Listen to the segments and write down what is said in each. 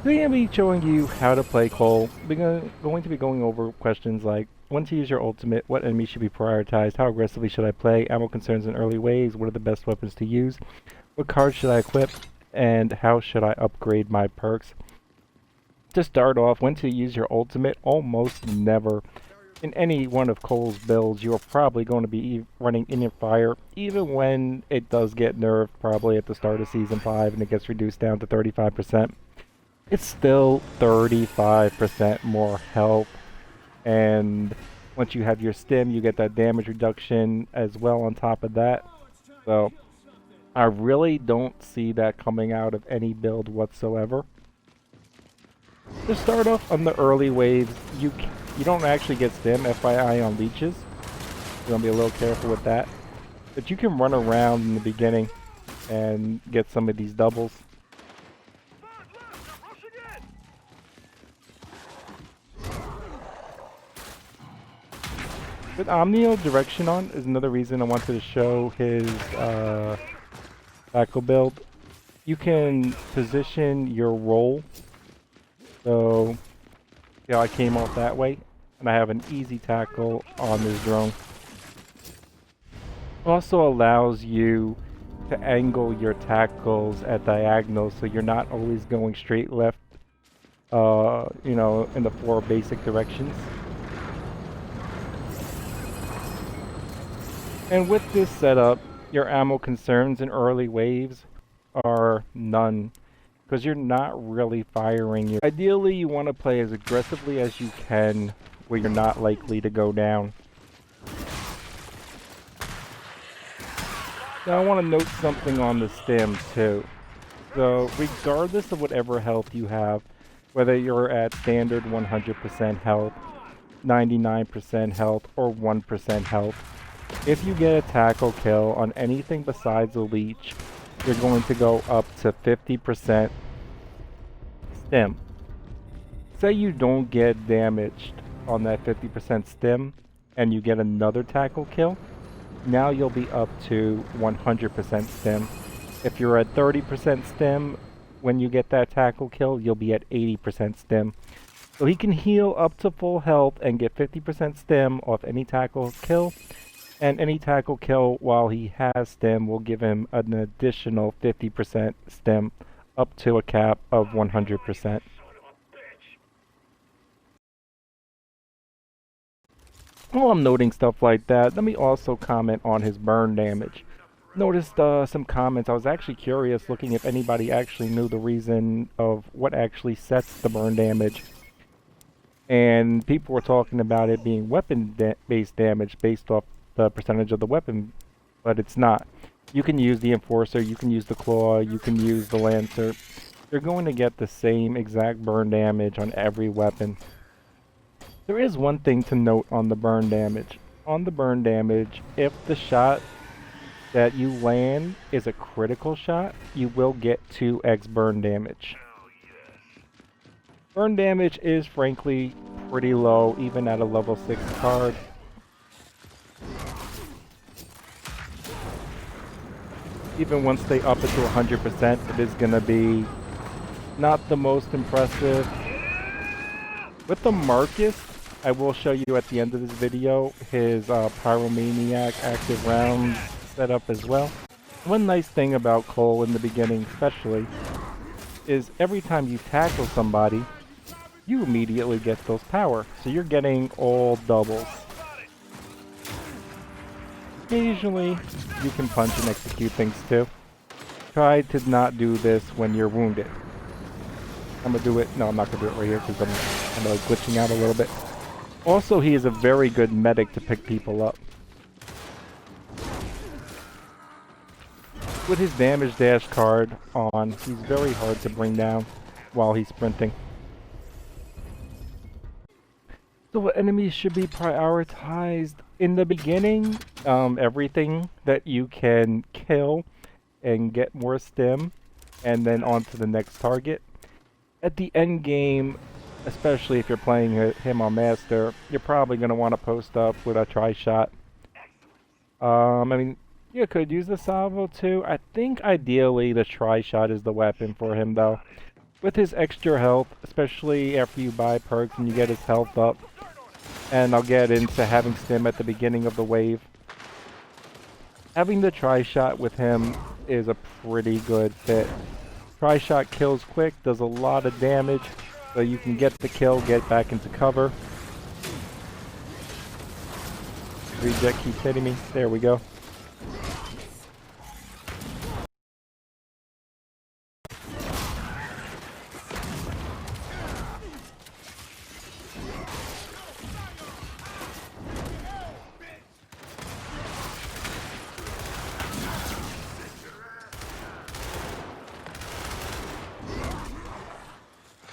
Today I'll be showing you how to play Cole. We're going to be going over questions like when to use your ultimate, what enemies should be prioritized, how aggressively should I play, ammo concerns in early waves, what are the best weapons to use, what cards should I equip, and how should I upgrade my perks. To start off, when to use your ultimate, almost never. In any one of Cole's builds, you're probably going to be running Inner Fire, even when it does get nerfed probably at the start of Season 5 and it gets reduced down to 35%. It's still 35% more health, and once you have your stim, you get that damage reduction as well on top of that. So I really don't see that coming out of any build whatsoever. To start off on the early waves, you don't actually get stim, FYI, on leeches. You're gonna be a little careful with that. But you can run around in the beginning and get some of these doubles. With Omnial Direction on is another reason I wanted to show his tackle build. You can position your roll. So, yeah, I came off that way, and I have an easy tackle on this drone. Also allows you to angle your tackles at diagonals, so you're not always going straight left, you know, in the 4 basic directions. And with this setup, your ammo concerns in early waves are none, because you're not really firing. Ideally, you want to play as aggressively as you can, where you're not likely to go down. Now I want to note something on the stim too. So regardless of whatever health you have, whether you're at standard 100% health, 99% health, or 1% health, if you get a tackle kill on anything besides a leech, you're going to go up to 50% stim. Say you don't get damaged on that 50% stim and you get another tackle kill, now you'll be up to 100% stim. If you're at 30% stim when you get that tackle kill, you'll be at 80% stim. So he can heal up to full health and get 50% stim off any tackle kill. And any tackle kill while he has stim will give him an additional 50% stim up to a cap of 100%. While I'm noting stuff like that, let me also comment on his burn damage. Noticed some comments. I was actually curious looking if anybody actually knew the reason of what actually sets the burn damage. And people were talking about it being weapon-based damage based off the percentage of the weapon, but it's not. You can use the Enforcer, you can use the Claw, you can use the Lancer. You're going to get the same exact burn damage on every weapon. There is one thing to note on the burn damage. On the burn damage, if the shot that you land is a critical shot, you will get 2x burn damage. Burn damage is frankly pretty low, even at a level 6 card. Even once they up it to 100%, it is going to be not the most impressive. With the Marcus, I will show you at the end of this video his Pyromaniac active round setup as well. One nice thing about Cole in the beginning especially is every time you tackle somebody, you immediately get those power. So you're getting all doubles. Occasionally, you can punch and execute things too. Try to not do this when you're wounded. I'm gonna do it. No, I'm not gonna do it right here because I'm like glitching out a little bit. Also, he is a very good medic to pick people up. With his damage dash card on, he's very hard to bring down while he's sprinting. So what enemies should be prioritized in the beginning? Everything that you can kill and get more stim, and then on to the next target. At the end game, especially if you're playing him on Master, you're probably going to want to post up with a tri-shot. I mean, you could use the salvo too. I think ideally the tri-shot is the weapon for him though. with his extra health, especially after you buy perks and you get his health up, and I'll get into having stim at the beginning of the wave. Having the tri-shot with him is a pretty good fit. Tri-shot kills quick, does a lot of damage, so you can get the kill, get back into cover. Reject keeps hitting me. There we go.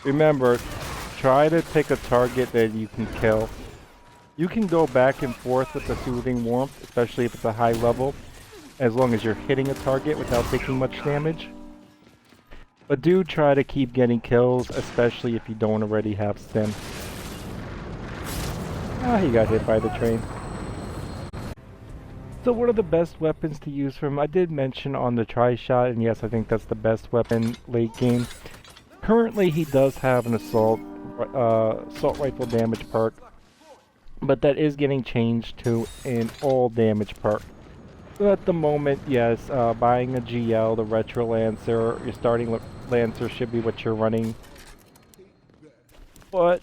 Remember, try to pick a target that you can kill. You can go back and forth with the soothing warmth, especially if it's a high level, as long as you're hitting a target without taking much damage. But do try to keep getting kills, especially if you don't already have stim. Ah, he got hit by the train. So what are the best weapons to use from him? I did mention on the tri-shot, and yes, I think that's the best weapon late game. Currently, he does have an assault rifle damage perk, but that is getting changed to an all damage perk. So at the moment, yes, buying a GL, the Retro Lancer, your starting Lancer should be what you're running. But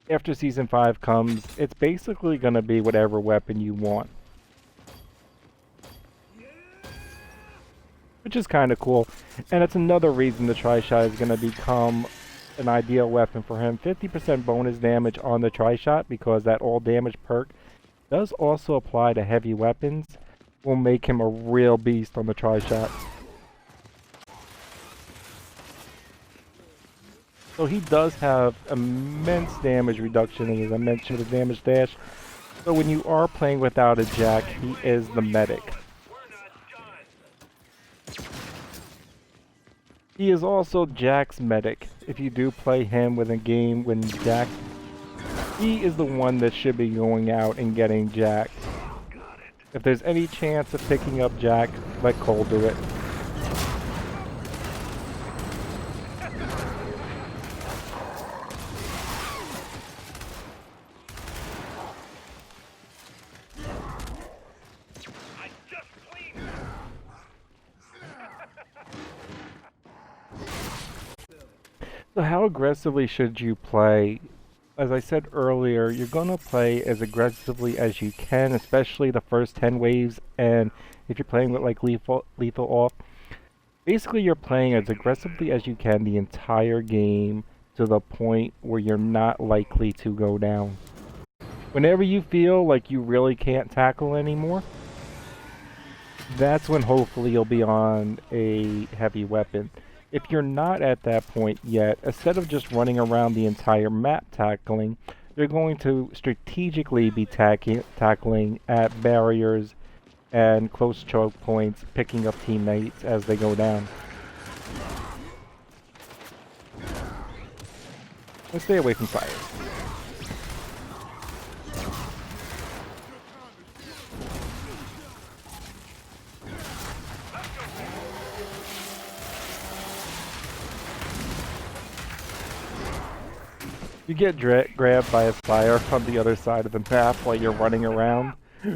after Season 5 comes, it's basically going to be whatever weapon you want. Which is kind of cool, and it's another reason the tri-shot is going to become an ideal weapon for him. 50% bonus damage on the tri-shot, because that all damage perk does also apply to heavy weapons, will make him a real beast on the tri-shot. So he does have immense damage reduction, and as I mentioned, the damage dash. So when you are playing without a Jack, he is the medic. He is also Jack's medic. If you do play him with a game when Jack, he is the one that should be going out and getting Jack. If there's any chance of picking up Jack, let Cole do it. So how aggressively should you play? As I said earlier, you're going to play as aggressively as you can, especially the first 10 waves, and if you're playing with like lethal off, basically you're playing as aggressively as you can the entire game to the point where you're not likely to go down. Whenever you feel like you really can't tackle anymore, that's when hopefully you'll be on a heavy weapon. If you're not at that point yet, instead of just running around the entire map tackling, you're going to strategically be tackling at barriers and close choke points, picking up teammates as they go down. And stay away from fire. You get grabbed by a fire on the other side of the map while you're running around.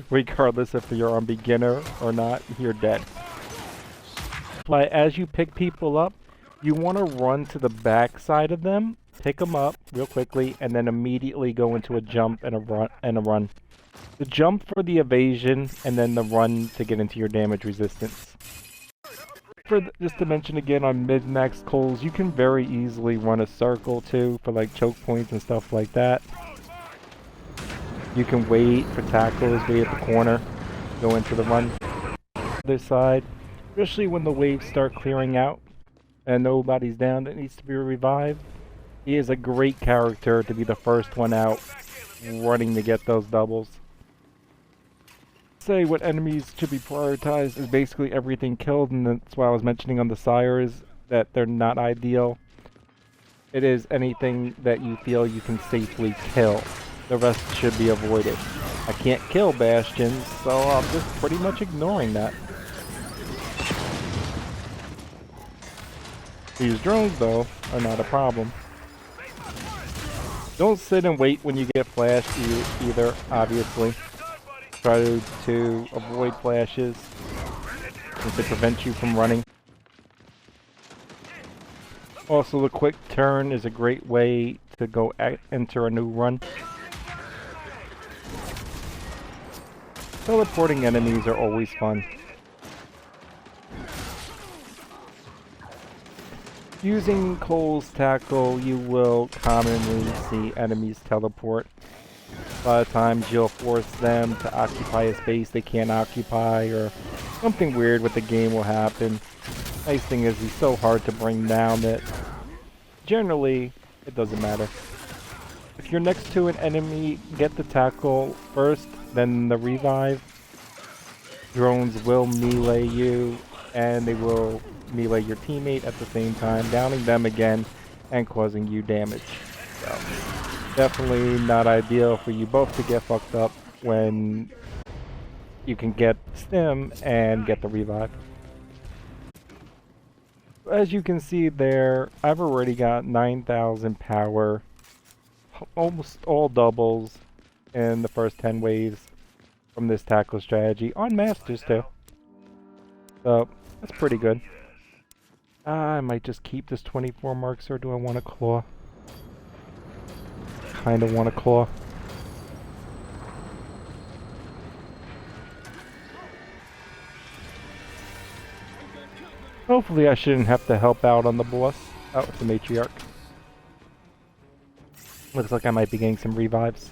Regardless if you're on beginner or not, you're dead. But as you pick people up, you want to run to the back side of them, pick them up real quickly, and then immediately go into a jump and a run. The jump for the evasion, and then the run to get into your damage resistance. Just to mention again, on mid-max Coles, you can very easily run a circle too for like choke points and stuff like that. You can wait for tackles, wait at the corner, go into the run. Other side, especially when the waves start clearing out and nobody's down that needs to be revived. He is a great character to be the first one out, running to get those doubles. Say what enemies should be prioritized is basically everything killed, and that's why I was mentioning on the sires that they're not ideal. It is anything that you feel you can safely kill. The rest should be avoided. I can't kill bastions, so I'm just pretty much ignoring that. These drones, though, are not a problem. Don't sit and wait when you get flashed either, obviously. Try to avoid flashes since they prevent you from running. Also, the quick turn is a great way to go enter a new run. Teleporting enemies are always fun. Using Cole's tackle, you will commonly see enemies teleport. A lot of times you'll force them to occupy a space they can't occupy, or something weird with the game will happen. Nice thing is he's so hard to bring down that generally it doesn't matter. If you're next to an enemy, get the tackle first, then the revive. Drones will melee you, and they will melee your teammate at the same time, downing them again and causing you damage. So, definitely not ideal for you both to get fucked up when you can get stim and get the revive. As you can see there, I've already got 9,000 power, almost all doubles in the first 10 waves from this tackle strategy, on masters too. So, that's pretty good. I might just keep this 24 marks, or do I want a claw? Kinda want a claw. Hopefully I shouldn't have to help out on the boss, out with the matriarch. Looks like I might be getting some revives.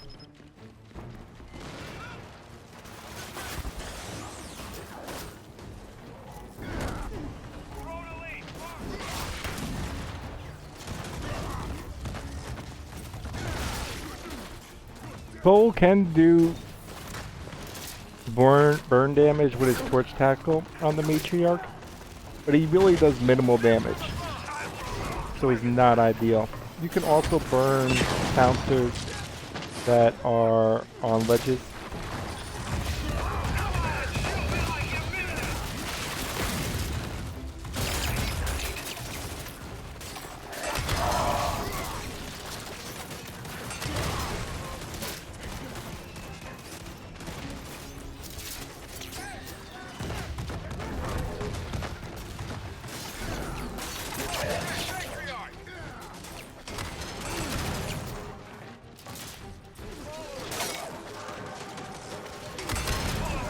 Cole can do burn damage with his torch tackle on the matriarch, but he really does minimal damage, so he's not ideal. You can also burn counters that are on ledges.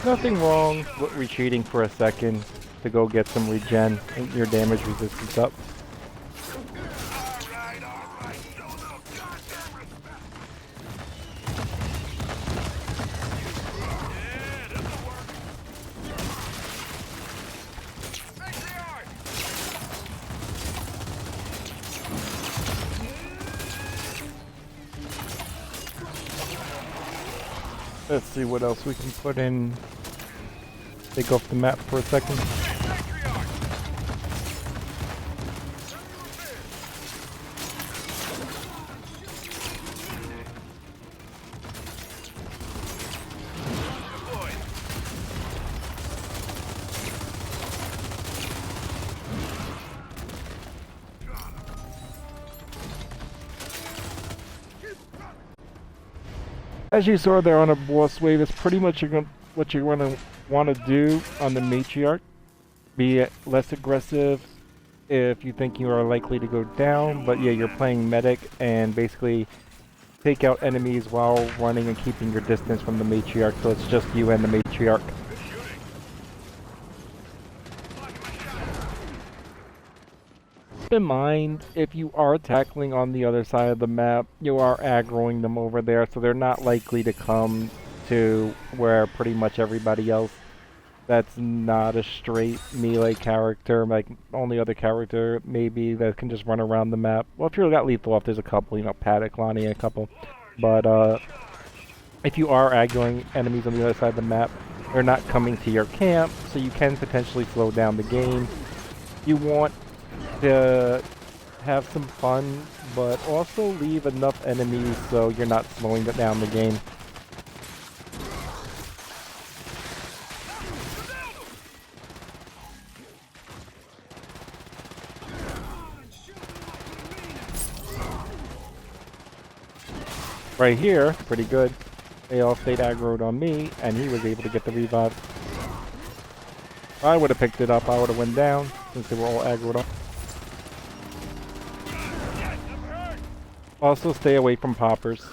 Nothing wrong with retreating for a second to go get some regen and your damage resistance up. Let's see what else we can put in. Take off the map for a second. As you saw there on a boss wave, it's pretty much what you're going to want to do on the matriarch. Be less aggressive if you think you are likely to go down, but yeah, you're playing medic and basically take out enemies while running and keeping your distance from the matriarch, so it's just you and the matriarch. Keep in mind, if you are tackling on the other side of the map, you are aggroing them over there, so they're not likely to come to where pretty much everybody else that's not a straight melee character, like only other character maybe that can just run around the map. Well, if you've got lethal off, there's a couple, you know, Paddock, Lonnie, a couple. But if you are aggroing enemies on the other side of the map, they're not coming to your camp, so you can potentially slow down the game. You want to have some fun, but also leave enough enemies so you're not slowing down the game. Right here, pretty good. They all stayed aggroed on me, and he was able to get the revive. If I would have picked it up, I would have went down, since they were all aggroed on. Also, stay away from poppers.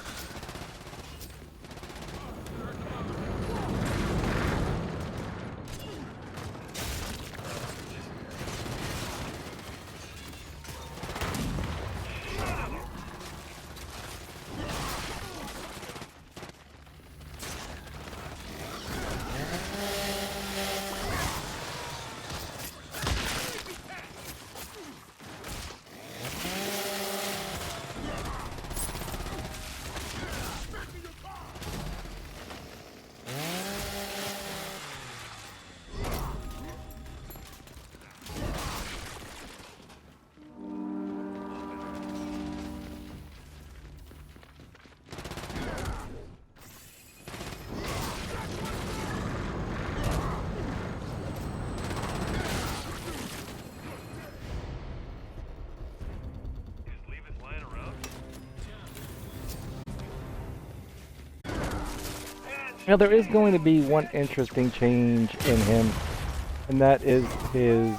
Now there is going to be one interesting change in him, and that is his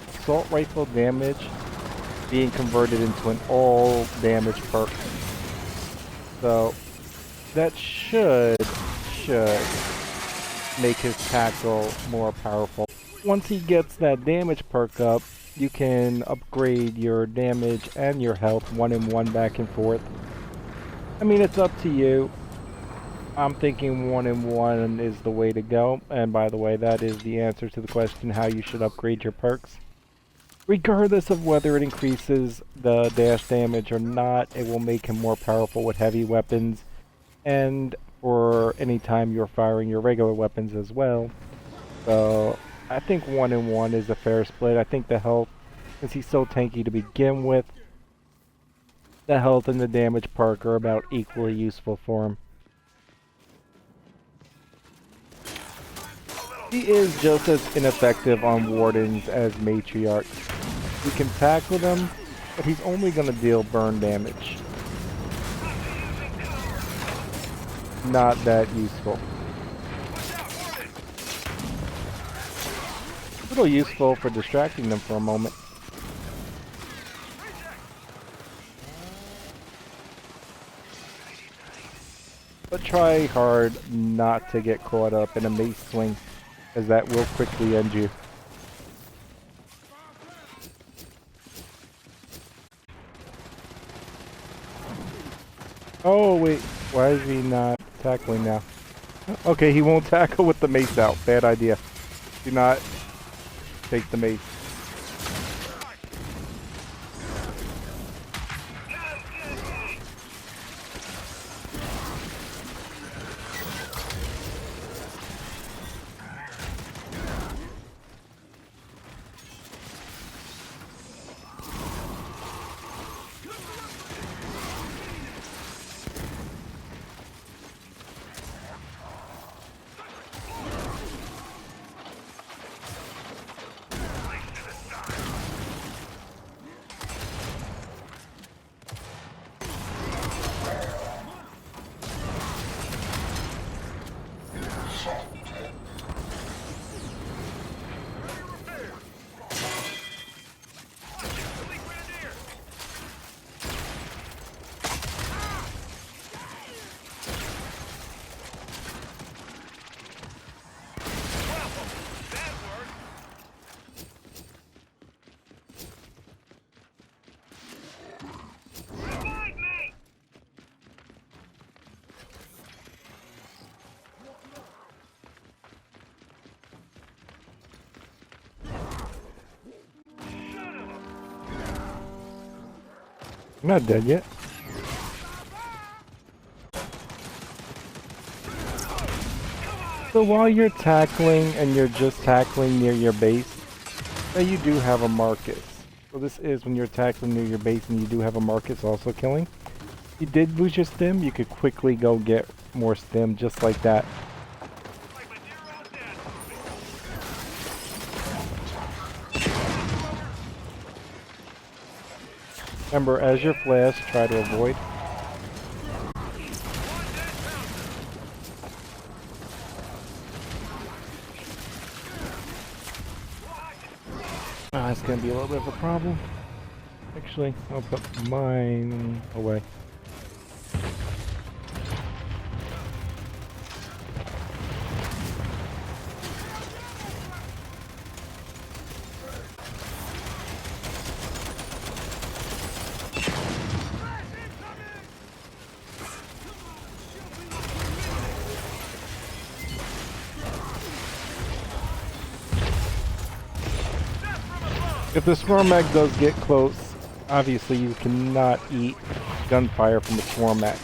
assault rifle damage being converted into an all damage perk. So that should make his tackle more powerful. Once he gets that damage perk up, you can upgrade your damage and your health 1-in-1 back and forth. I mean, it's up to you. I'm thinking 1-in-1 is the way to go, and by the way, that is the answer to the question how you should upgrade your perks. Regardless of whether it increases the dash damage or not, it will make him more powerful with heavy weapons, and for any time you're firing your regular weapons as well. So I think 1-in-1 is a fair split. I think the health, since he's so tanky to begin with, the health and the damage perk are about equally useful for him. He is just as ineffective on Wardens as Matriarchs. You can tackle them, but he's only going to deal burn damage. Not that useful. A little useful for distracting them for a moment. But try hard not to get caught up in a mace swing, as that will quickly end you. Oh wait, why is he not tackling now? Okay, he won't tackle with the mace out. Bad idea. Do not take the mace. I'm not dead yet. So while you're tackling and you're just tackling near your base, you do have a Marcus. So this is when you're tackling near your base and you do have a Marcus also killing. If you did lose your stim, you could quickly go get more stim just like that. Remember, as your flash, try to avoid. is going to be a little bit of a problem. Actually, I'll put mine away. If the swarm mag does get close, obviously you cannot eat gunfire from the swarm mag.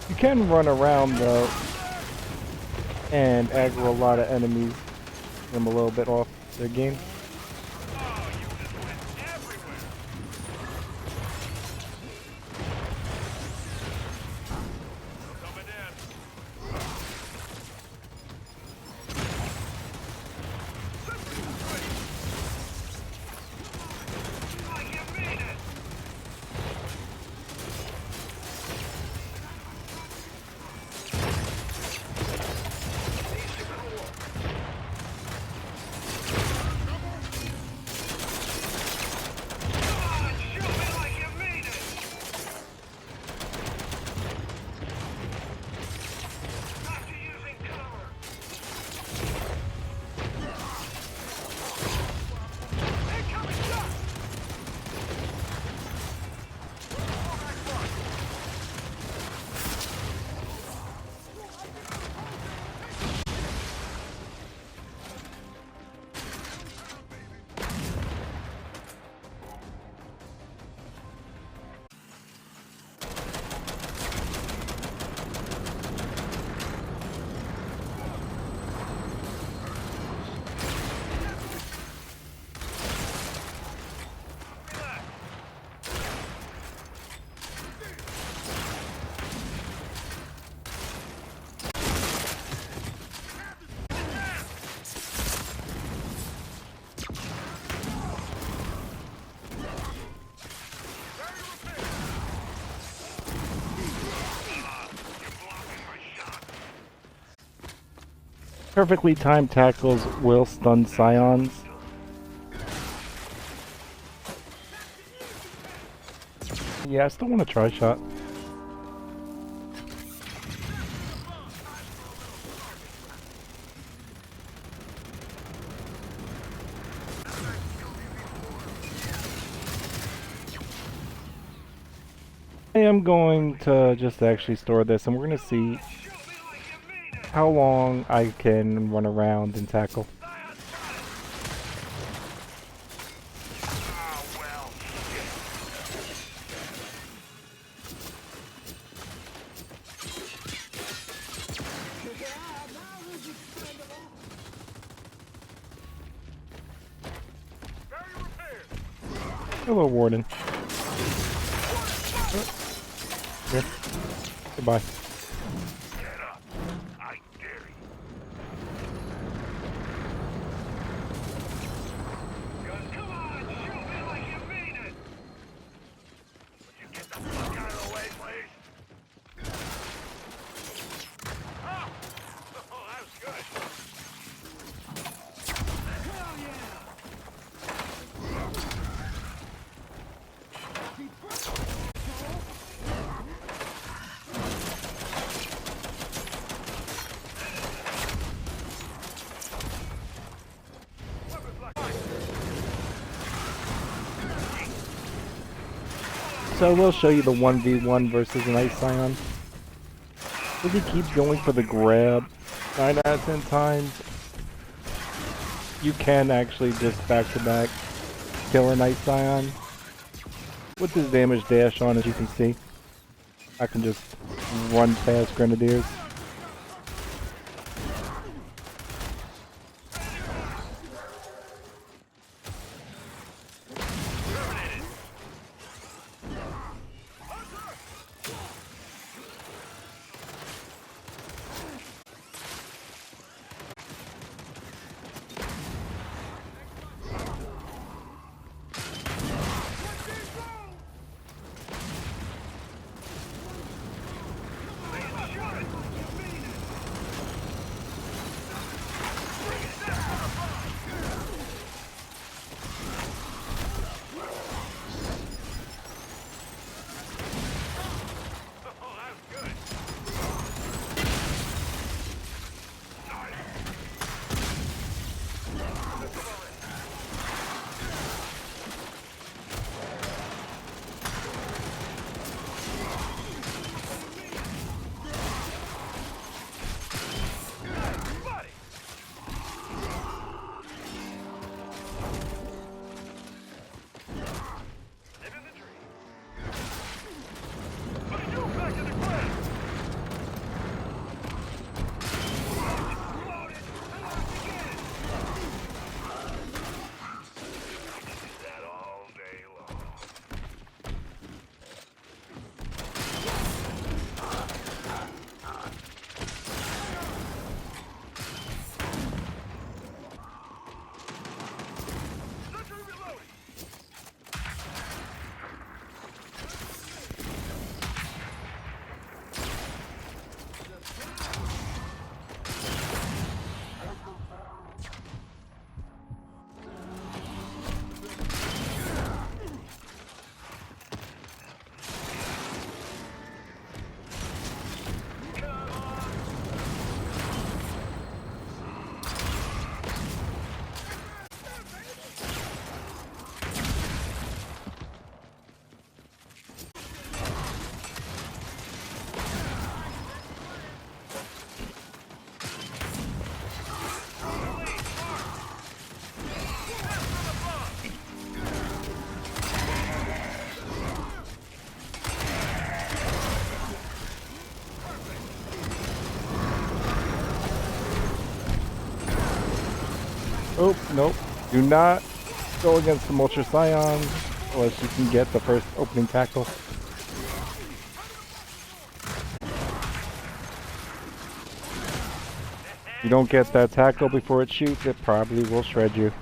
You can run around though and aggro a lot of enemies. Get them a little bit off their game. Perfectly timed tackles will stun scions. Yeah, I still want to try shot. I am going to just actually store this and we're going to see how long I can run around and tackle. Hello, Warden. Here. Goodbye. So I will show you the 1v1 versus an Ice Scion. If he keeps going for the grab 9 out of 10 times, you can actually just back-to-back kill an Ice Scion. With this damage dash on, as you can see, I can just run past grenadiers. Oh, nope. Do not go against the Mulcher Scions unless you can get the first opening tackle. If you don't get that tackle before it shoots, it probably will shred you.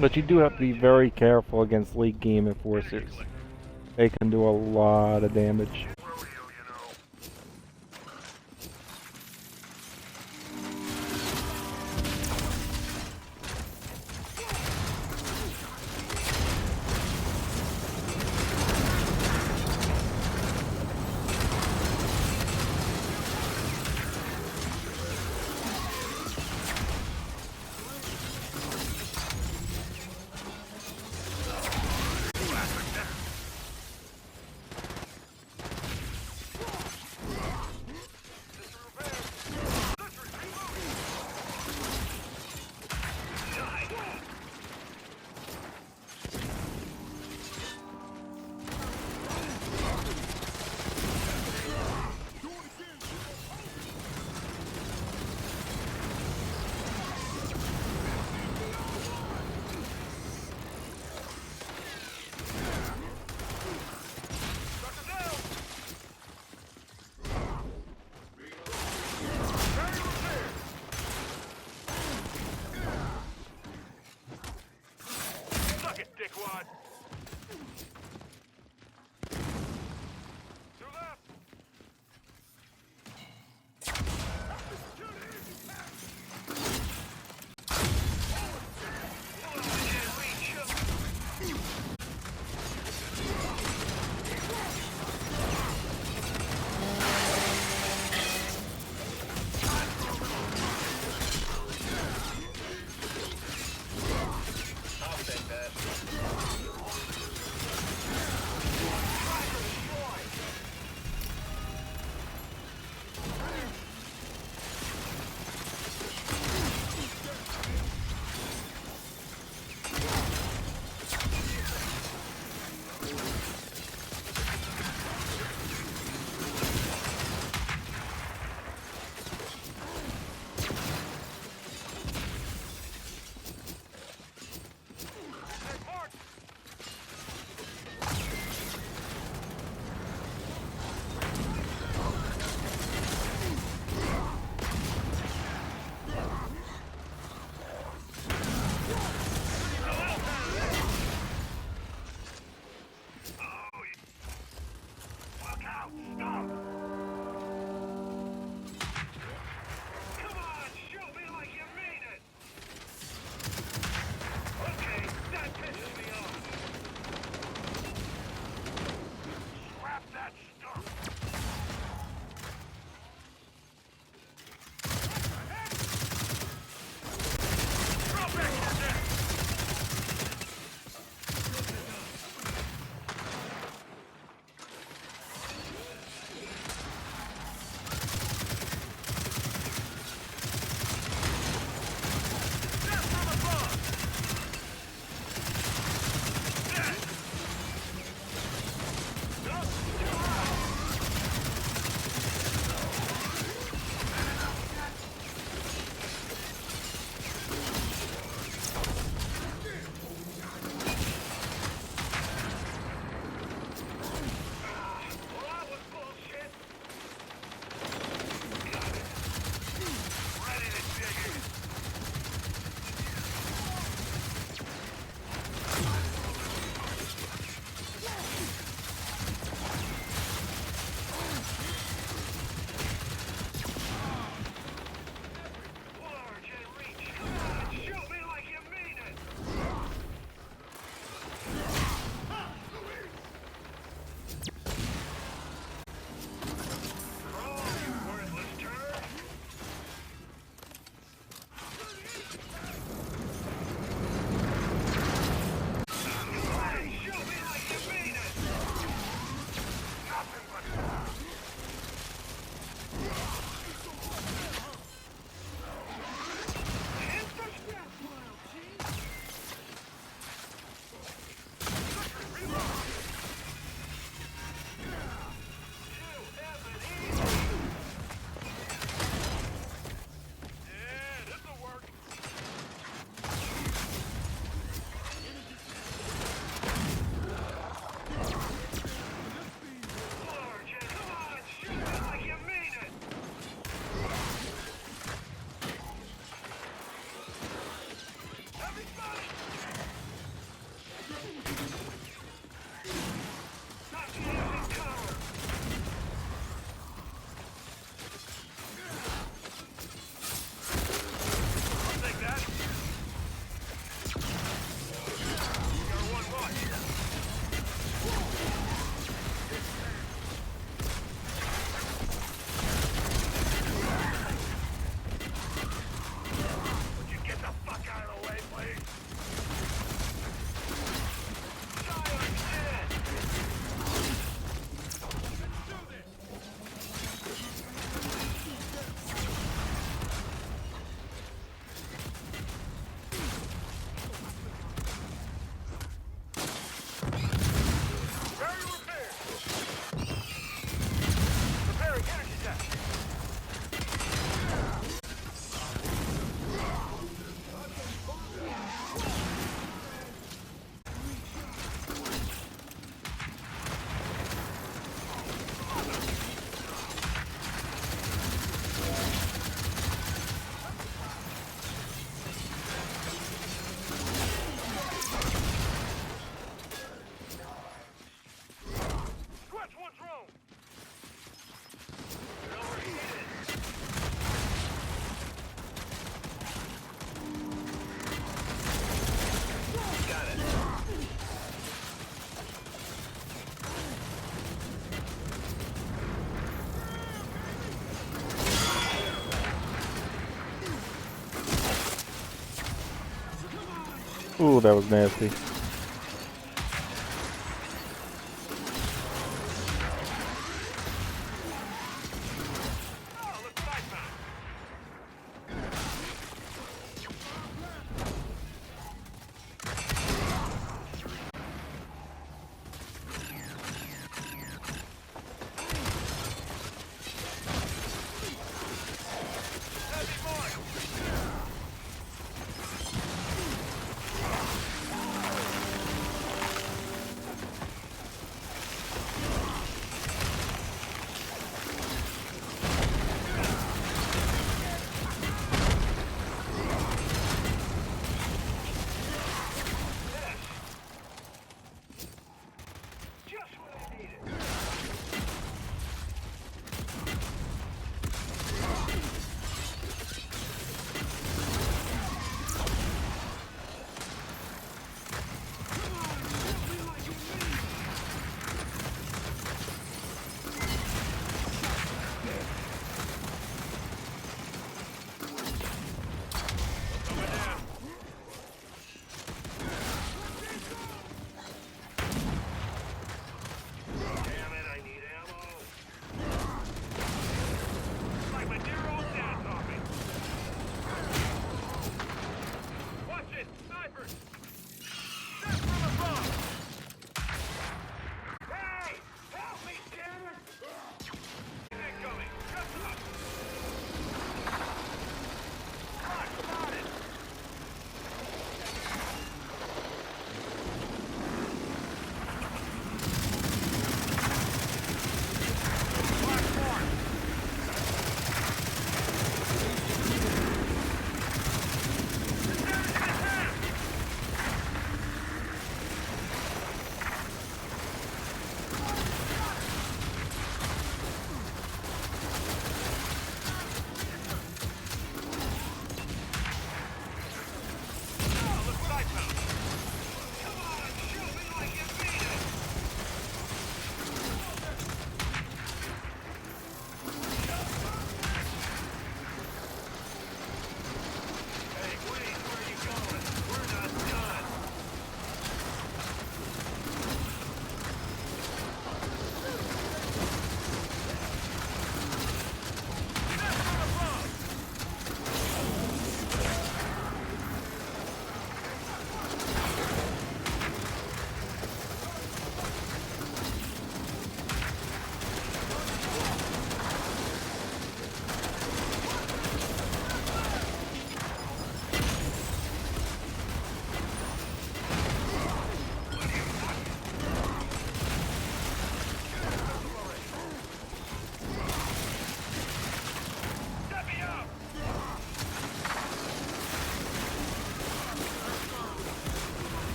But you do have to be very careful against late game enforcers. They can do a lot of damage. Ooh, that was nasty.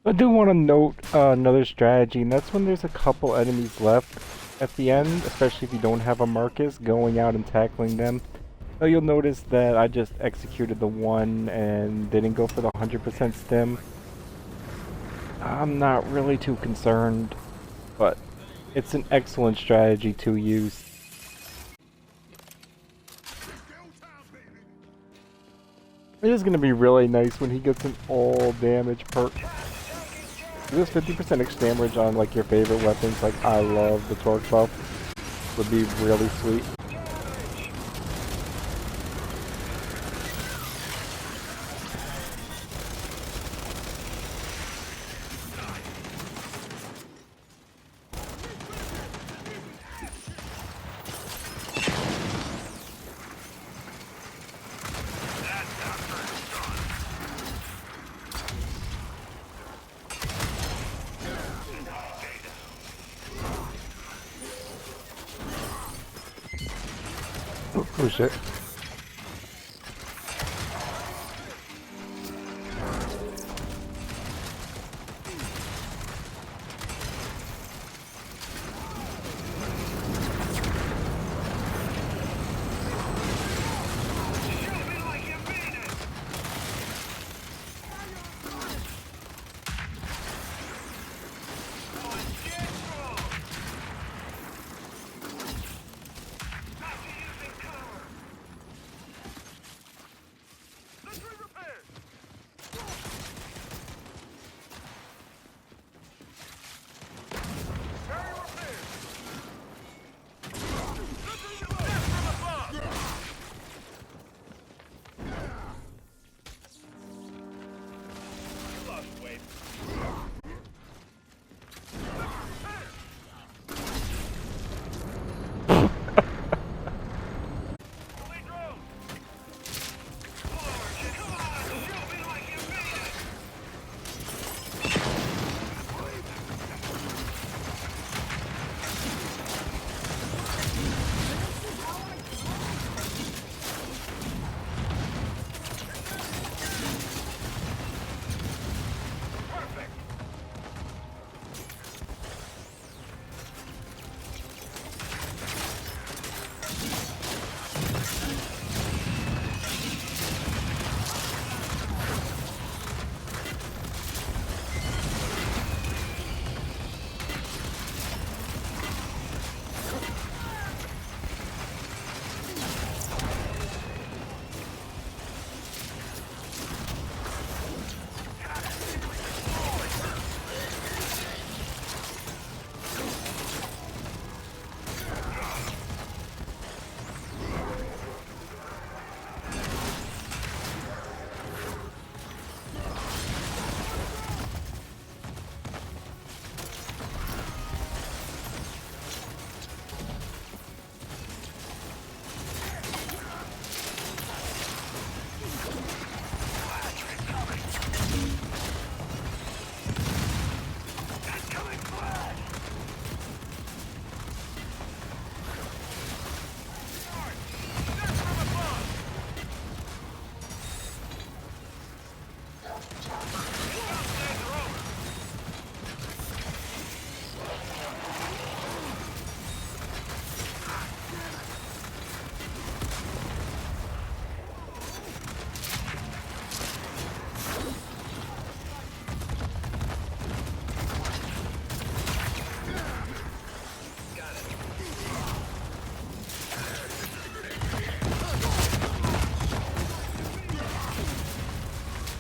I do want to note another strategy, and that's when there's a couple enemies left at the end, especially if you don't have a Marcus, going out and tackling them. So you'll notice that I just executed the one and didn't go for the 100% stim. I'm not really too concerned, but it's an excellent strategy to use. It is going to be really nice when he gets an all damage perk. This 50% extra damage on like your favorite weapons, like I love the torque buff, would be really sweet. Oh shit.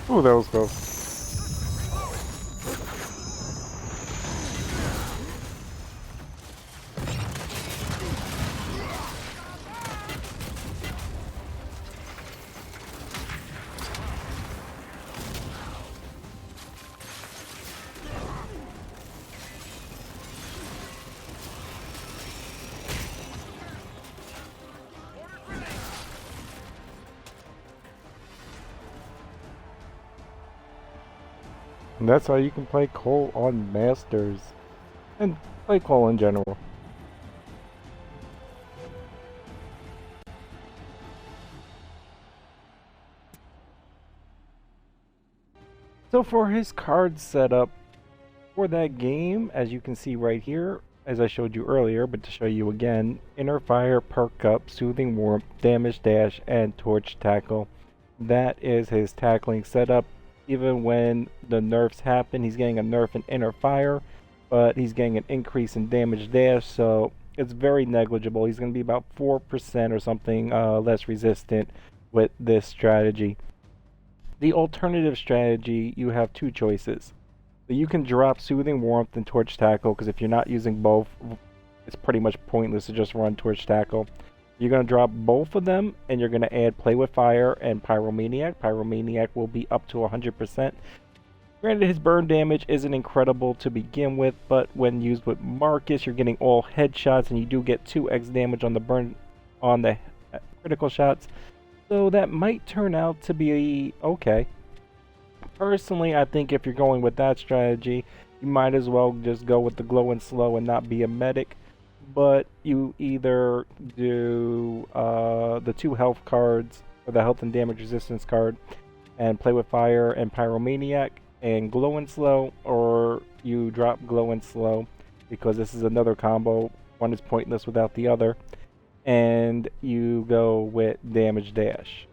Ooh, that was close. And that's how you can play Cole on Masters. And play Cole in general. So for his card setup for that game, as you can see right here, as I showed you earlier, but to show you again, Inner Fire, Perk Up, Soothing Warmth, Damage Dash, and Torch Tackle. That is his tackling setup. Even when the nerfs happen, he's getting a nerf in Inner Fire, but he's getting an increase in Damage Dash, so it's very negligible. He's going to be about 4% or something less resistant with this strategy. The alternative strategy, you have two choices. So you can drop Soothing Warmth and Torch Tackle, because if you're not using both, it's pretty much pointless to just run Torch Tackle. You're going to drop both of them, and you're going to add Play with Fire and Pyromaniac. Pyromaniac will be up to 100%. Granted, his burn damage isn't incredible to begin with, but when used with Marcus, you're getting all headshots, and you do get 2x damage on the burn on the critical shots. So that might turn out to be okay. Personally, I think if you're going with that strategy, you might as well just go with the Glow and Slow and not be a medic. But you either do the 2 health cards, or the health and damage resistance card, and Play with Fire and Pyromaniac and Glow and Slow, or you drop Glow and Slow, because this is another combo. One is pointless without the other. And you go with Damage Dash.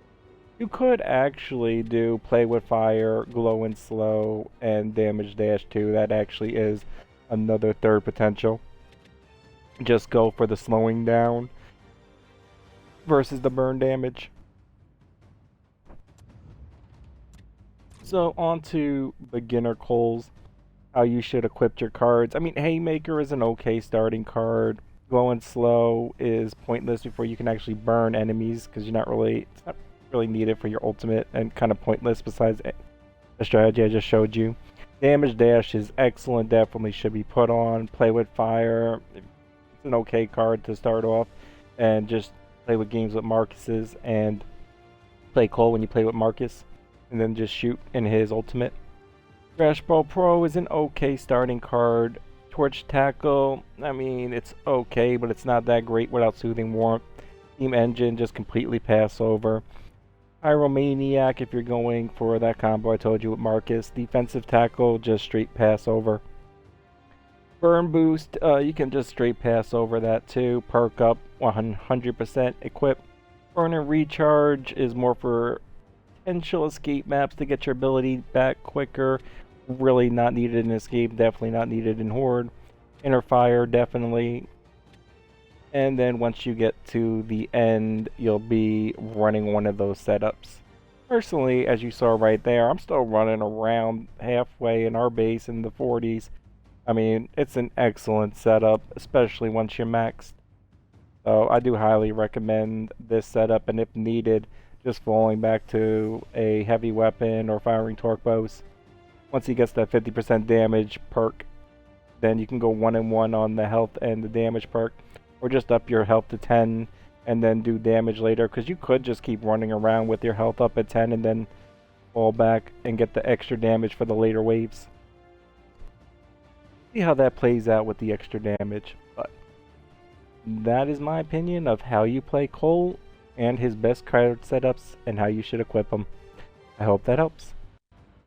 You could actually do Play with Fire, Glow and Slow, and Damage Dash too. That actually is another third potential. Just go for the slowing down versus the burn damage. So on to beginner Coles, how you should equip your cards. I mean, Haymaker is an okay starting card. Glow and Slow is pointless before you can actually burn enemies, because it's not really needed for your ultimate, and kind of pointless besides the strategy I just showed you. Damage Dash is excellent, definitely should be put on. Play with Fire, it's an okay card to start off, and just play with games with Marcus's, and play Cole when you play with Marcus, and then just shoot in his ultimate. Crash Ball Pro is an okay starting card. Torch Tackle, I mean, it's okay, but it's not that great without Soothing Warmth. Steam Engine, just completely pass over. Pyromaniac, if you're going for that combo I told you with Marcus. Defensive Tackle, just straight pass over. Burn Boost, you can just straight pass over that too. Perk Up, 100% equip. Burn and Recharge is more for potential escape maps to get your ability back quicker. Really not needed in Escape, definitely not needed in Horde. Inner Fire, definitely. And then once you get to the end, you'll be running one of those setups. Personally, as you saw right there, I'm still running around halfway in our base in the 40s. I mean, it's an excellent setup, especially once you're maxed. So I do highly recommend this setup, and if needed, just falling back to a heavy weapon or firing torque bows. Once he gets that 50% damage perk, then you can go 1-1 on the health and the damage perk, or just up your health to 10 and then do damage later, because you could just keep running around with your health up at 10 and then fall back and get the extra damage for the later waves. See how that plays out with the extra damage. But that is my opinion of how you play Cole and his best card setups and how you should equip them. I hope that helps.